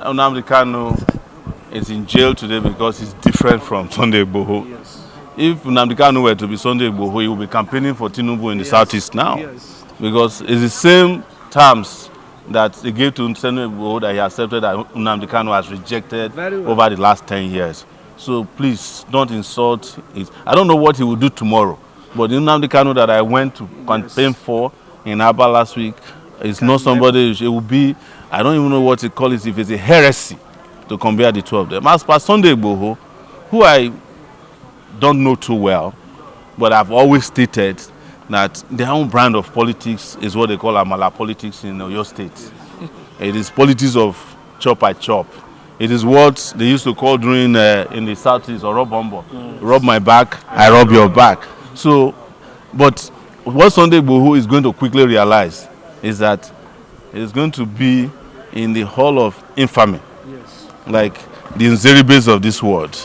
Nnamdi Kanu is in jail today because he's different from Sunday Igboho. Yes. If Nnamdi Kanu were to be Sunday Igboho, he would be campaigning for Tinubu in the southeast now. Yes. Because it's the same terms that they gave to Sunday Igboho that he accepted that Nnamdi Kanu has rejected over the last 10 years. So please don't insult it. I don't know what he will do tomorrow, but the Nnamdi Kanu that I went to campaign for in Aba last week is not somebody. It will be, I don't even know what to call it, if it's a heresy to compare the two of them. As per Sunday Igboho, who I don't know too well, but I've always stated that their own brand of politics is what they call Amala politics in Oyo State. It is politics of chop I chop. It is what they used to call during in the southeast or Robombo. Rub my back, I rub your back. So, but what Sunday Igboho is going to quickly realize is that it's going to be in the hall of infamy. Yes. Like the Nzeribes of this world,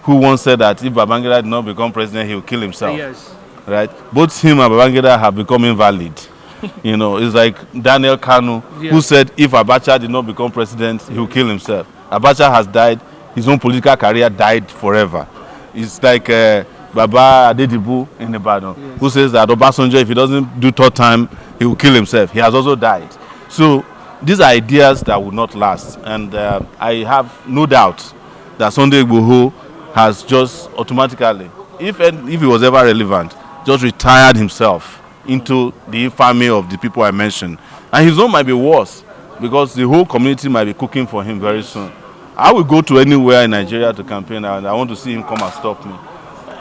who once said that if Babangida did not become president, he will kill himself. Yes. Right? Both him and Babangida have become invalid. You know, it's like Daniel Kanu, who said if Abacha did not become president, he will kill himself. Abacha has died. His own political career died forever. It's like Baba Adedibu in Ibadan, who says that Obasanjo, if he doesn't do third time, he will kill himself. He has also died. So these are ideas that will not last. And I have no doubt that Sunday Igboho has just automatically, if he was ever relevant, just retired himself into the infamy of the people I mentioned. And his own might be worse, because the whole community might be cooking for him very soon. I will go to anywhere in Nigeria to campaign, and I want to see him come and stop me.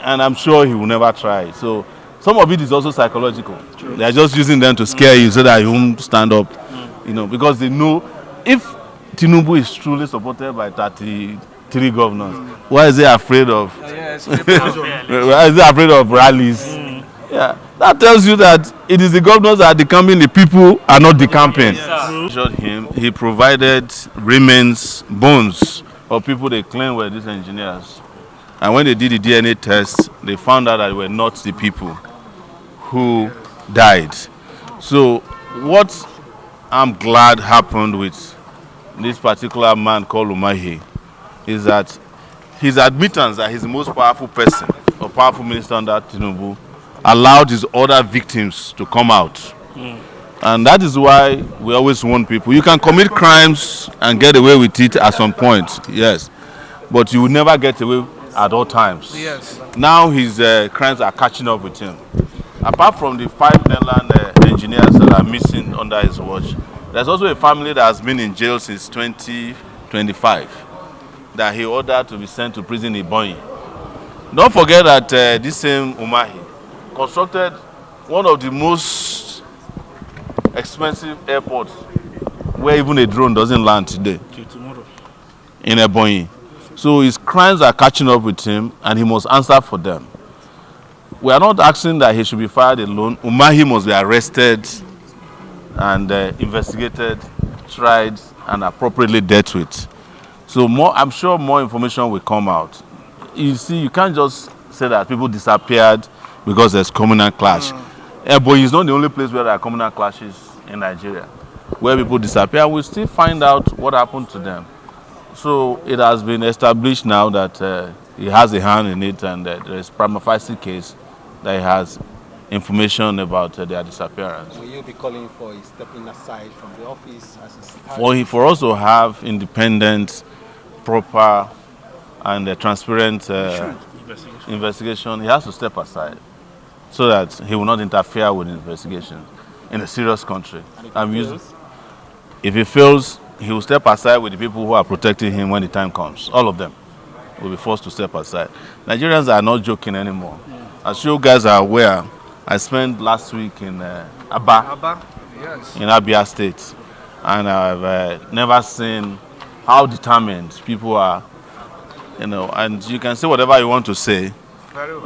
And I'm sure he will never try. So some of it is also psychological. True. They are just using them to scare you so that you won't stand up. You know, because they know if Tinubu is truly supported by 33 governors, why is he afraid of? Why is he afraid of rallies? Yeah, that tells you that it is the governors that are decamping, the people are not decamping. Yes. He provided remains, bones of people they claim were these engineers. And when they did the DNA test, they found out that they were not the people who died. So what I'm glad happened with this particular man called Umahi is that his admittance that he's the most powerful person or powerful minister under Tinubu allowed his other victims to come out. And that is why we always warn people, you can commit crimes and get away with it at some point, yes, but you will never get away at all times. Yes. Now his crimes are catching up with him. Apart from the 5 Netherlands engineers that are missing under his watch, there's also a family that has been in jail since 2025 that he ordered to be sent to prison in Bonyi. Don't forget that this same Umahi constructed one of the most expensive airports where even a drone doesn't land today in Ebonyi. So his crimes are catching up with him and he must answer for them. We are not asking that he should be fired alone. Umahi must be arrested and investigated, tried, and appropriately dealt with. So I'm sure more information will come out. You see, you can't just say that people disappeared because there's communal clash. Ebonyi is not the only place where there are communal clashes in Nigeria, where people disappear. We'll still find out what happened to them. So it has been established now that he has a hand in it, and there is prima facie case that he has information about their disappearance. Will you be calling for a stepping aside from the office as a For us to have independent, proper, and transparent investigation, he has to step aside so that he will not interfere with the investigation in a serious country. If he fails, he will step aside with the people who are protecting him when the time comes. All of them will be forced to step aside. Nigerians are not joking anymore. As you guys are aware, I spent last week in Aba, Yes. in Abia State, and I've never seen how determined people are, you know, and you can say whatever you want to say.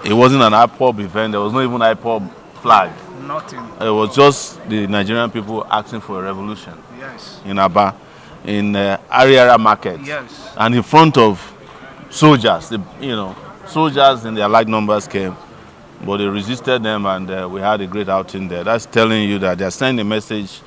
It wasn't an IPOB event, there was not even an IPOB flag. Nothing. It was just the Nigerian people asking for a revolution. Yes. In Aba, in Ariara Market, Yes. and in front of soldiers. Soldiers in their large numbers came, but they resisted them, and we had a great outing there. That's telling you that they're sending a message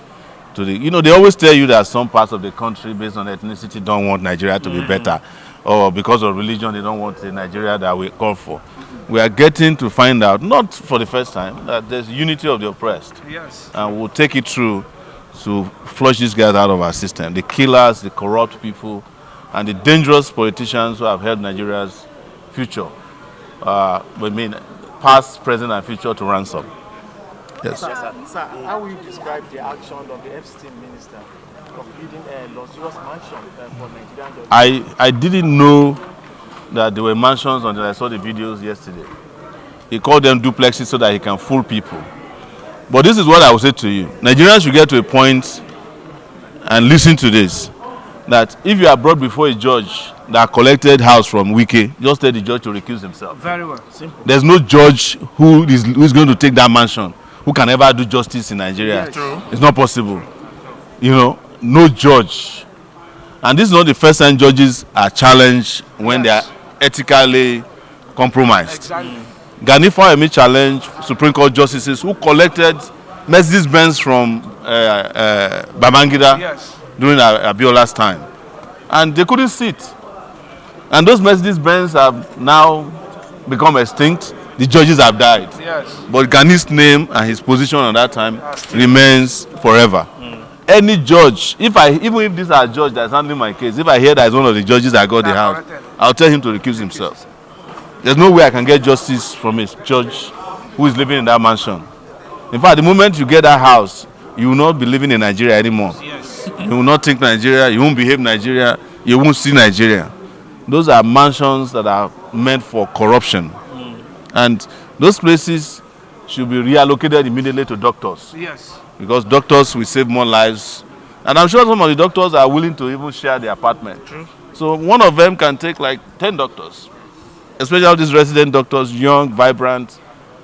to the, they always tell you that some parts of the country based on ethnicity don't want Nigeria to be better, or because of religion they don't want a Nigeria that we call for. We are getting to find out, not for the first time, that there's unity of the oppressed. Yes. And we'll take it through to flush these guys out of our system. The killers, the corrupt people, and the dangerous politicians who have held Nigeria's future, past, present, and future to ransom. Yes. Sir, how will you describe the action of the FCT minister of building a luxurious mansion for Nigerian judges? I didn't know that there were mansions until I saw the videos yesterday. He called them duplexes so that he can fool people. But this is what I will say to you. Nigerians should get to a point, and listen to this, that if you are brought before a judge that collected house from Wike, just tell the judge to recuse himself. Very well. Simple. There's no judge who is going to take that mansion who can ever do justice in Nigeria. Yes. True. It's not possible. No judge. And this is not the first time judges are challenged when they are ethically compromised. Exactly. Gani Fawemi challenged Supreme Court justices who collected Mercedes-Benz from Babangida during Abiola's time. And they couldn't sit. And those Mercedes-Benz have now become extinct. The judges have died. Yes. But Gani's name and his position at that time remains forever. Any judge, even if this is a judge that's handling my case, if I hear that it's one of the judges that got the house, I'll tell him to recuse himself. There's no way I can get justice from a judge who is living in that mansion. In fact, the moment you get that house, you will not be living in Nigeria anymore. Yes. You will not think Nigeria, you won't behave Nigeria, you won't see Nigeria. Those are mansions that are meant for corruption. And those places should be reallocated immediately to doctors. Yes. Because doctors will save more lives. And I'm sure some of the doctors are willing to even share the apartment. True. So one of them can take like 10 doctors. Especially all these resident doctors, young, vibrant,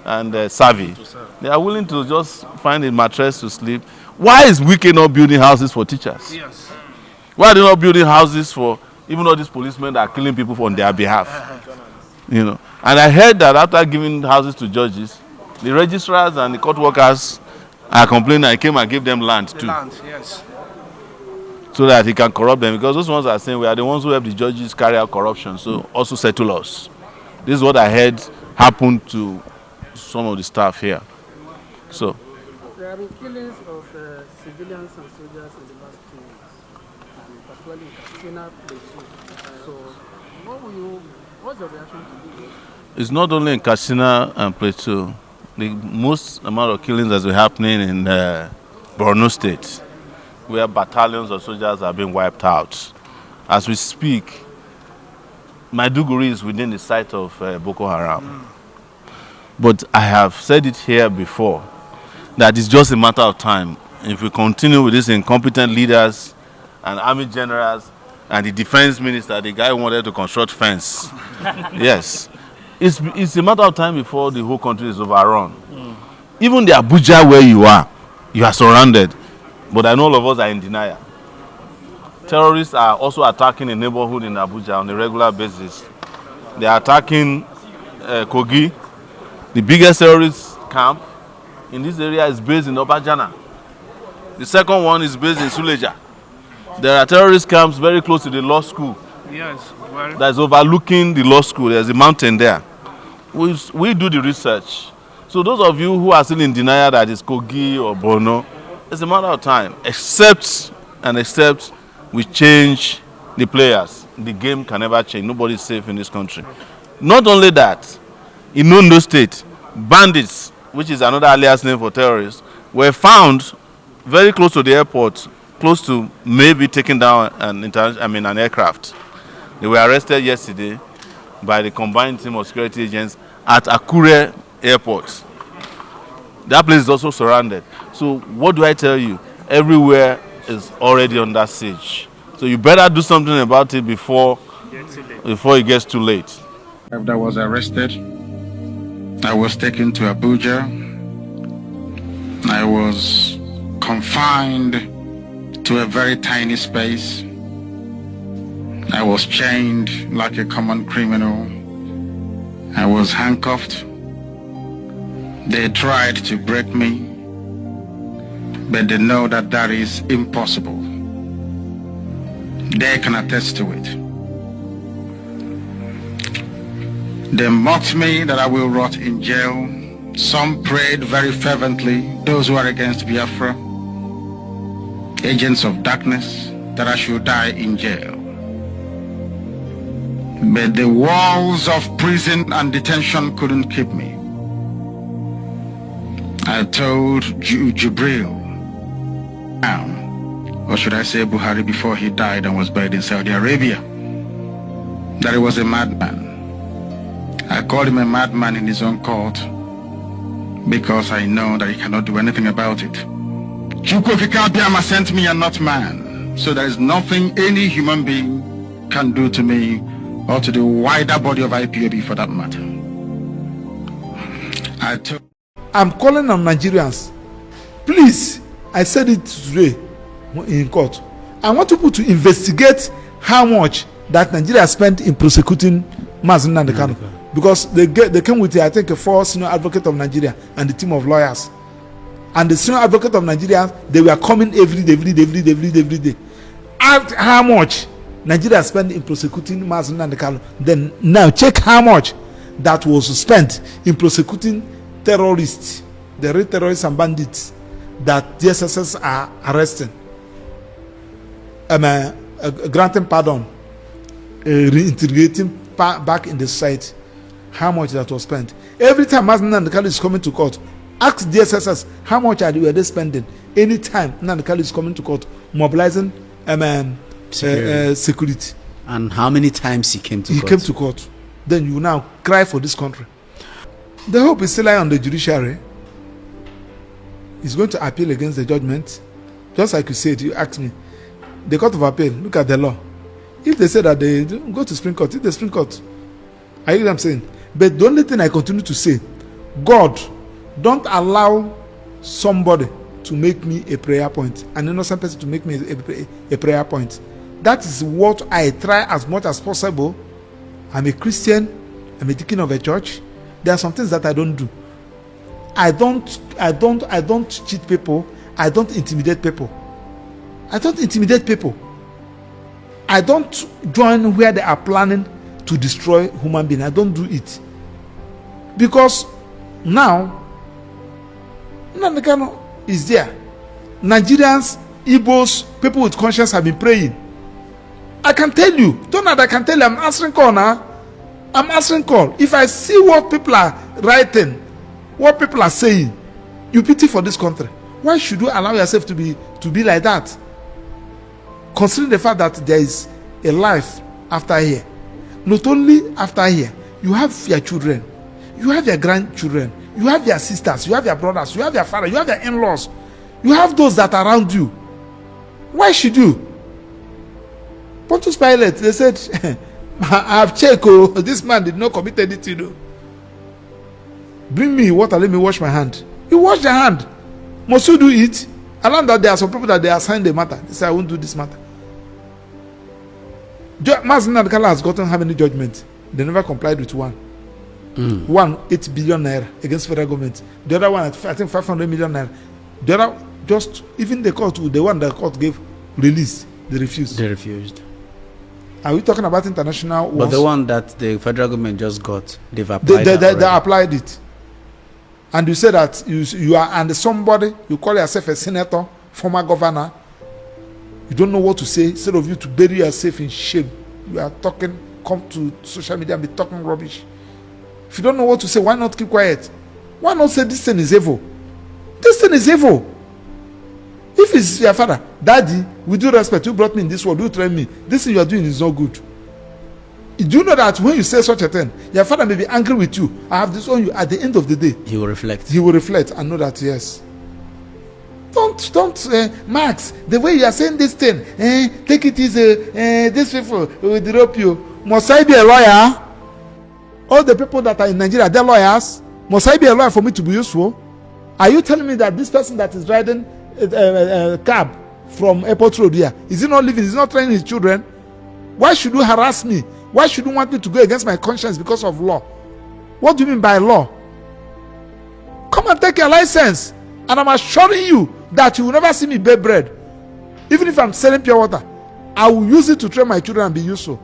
and savvy. They are willing to just find a mattress to sleep. Why is Wike not building houses for teachers? Yes. Why are they not building houses for even all these policemen that are killing people on their behalf? And I heard that after giving houses to judges, the registrars and the court workers are complaining. I came and gave them land too. Land, yes. So that he can corrupt them. Because those ones are saying we are the ones who help the judges carry out corruption. So also settle us. This is what I heard happened to some of the staff here. So there have been killings of civilians and soldiers in the last 2 weeks, and particularly in Katsina, Plateau. So what's your reaction to this? it's not only in Katsina and Plateau. The most amount of killings has been happening in Borno State, where battalions of soldiers have been wiped out. As we speak, Maiduguri is within the sight of Boko Haram. But I have said it here before, that it's just a matter of time. If we continue with these incompetent leaders and army generals and the defense minister, the guy who wanted to construct fence, yes, it's a matter of time before the whole country is overrun. Even the Abuja where you are surrounded. But I know all of us are in denial. Terrorists are also attacking a neighborhood in Abuja on a regular basis. They are attacking Kogi. The biggest terrorist camp in this area is based in Obajana. The second one is based in Suleja. There are terrorist camps very close to the law school. Yes. Well, That's overlooking the law school. There's a mountain there. We do the research. So those of you who are still in denial that it's Kogi or Borno, it's a matter of time. Except we change the players. The game can never change. Nobody is safe in this country. Not only that, in Ondo State, bandits, which is another alias name for terrorists, were found very close to the airport, close to maybe taking down an aircraft. They were arrested yesterday by the combined team of security agents at Akure Airport. That place is also surrounded. So what do I tell you? Everywhere is already under siege. So you better do something about it before it gets too late. After I was arrested, I was taken to Abuja. I was confined to a very tiny space. I was chained like a common criminal. I was handcuffed. They tried to break me. but they know that that is impossible. They can attest to it. They mocked me that I will rot in jail. Some prayed very fervently, those who are against Biafra, agents of darkness, that I should die in jail. But the walls of prison and detention couldn't keep me. I told Jibril, or should I say Buhari, before he died and was buried in Saudi Arabia, that he was a madman. I called him a madman in his own court because I know that he cannot do anything about it. Chukwukikabiyama sent me and not man, so there is nothing any human being can do to me or to the wider body of IPOB for that matter. I'm calling on Nigerians. Please, I said it today in court. I want people to investigate how much that Nigeria spent in prosecuting Nnamdi Kanu. Because they came with, I think, a 4 senior advocate of Nigeria and a team of lawyers. And the senior advocate of Nigeria, they were coming every day. Ask how much Nigeria spent in prosecuting Nnamdi Kanu. Then now check how much that was spent in prosecuting terrorists, the real terrorists and bandits that the SSS are arresting, granting pardon, reintegrating back in the society. How much that was spent? Every time Nnamdi Kanu is coming to court, ask the SSS how much were they spending. Anytime Nnamdi Kanu is coming to court, mobilizing security. And how many times he came to court? He came to court. Then you now cry for this country. The hope is still lying on the judiciary. He's going to appeal against the judgment. Just like you said, you asked me. The Court of Appeal, look at the law. If they say that they go to Supreme Court, if the Supreme Court, I hear what I'm saying. But the only thing I continue to say, God, don't allow somebody to make me a prayer point, an innocent person to make me a prayer point. That is what I try as much as possible. I'm a Christian. I'm a deacon of a church. There are some things that I don't do. I don't cheat people. I don't intimidate people. I don't join where they are planning to destroy human beings. I don't do it. Because now, Nnamdi Kanu is there. Nigerians, Igbos, people with conscience have been praying. I can tell you, Donald, I can tell you, I'm answering call now. I'm answering call. If I see what people are writing, what people are saying, you pity for this country. Why should you allow yourself to be like that? Considering the fact that there is a life after here. Not only after here, you have your children, you have your grandchildren, you have your sisters, you have your brothers, you have your father, you have your in-laws, you have those that are around you. Why should you? Pontius Pilate, they said, I have checked, this man did not commit anything. No. Bring me water, let me wash my hand. You wash your hand. Must you do it? Along that there are some people that they assign the matter. They say, I won't do this matter. Nnamdi Kanu has gotten how many judgments? They never complied with one. One, 8 billion naira against federal government. The other one, I think 500 million naira. The other, just, even the court, the one the court gave release, they refused. Are we talking about international ones? But the one that the federal government just got, they've applied they applied it. And you say that you are, and somebody, you call yourself a senator, former governor, you don't know what to say. Instead of you to bury yourself in shame, you are talking, come to social media and be talking rubbish. If you don't know what to say, why not keep quiet? Why not say this thing is evil? This thing is evil. If it's your father, Daddy, with due respect, you brought me in this world, you train me. This thing you are doing is not good. Do you know that when you say such a thing, your father may be angry with you? I have disowned you. At the end of the day, he will reflect. He will reflect and know that yes. Don't, Max. The way you are saying this thing, take it easy. These people will drop you. Must I be a lawyer? All the people that are in Nigeria, they're lawyers. Must I be a lawyer for me to be useful? Are you telling me that this person that is riding a cab from Airport Road here, is he not living? Is he not training his children? Why should you harass me? Why should you want me to go against my conscience because of law? What do you mean by law? Come and take your license. And I'm assuring you, that you will never see me bake bread. Even if I'm selling pure water, I will use it to train my children and be useful.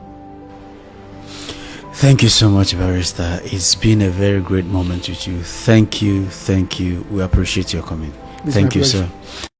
Thank you so much, Barrister. It's been a very great moment with you. Thank you. We appreciate your coming. Thank you, sir.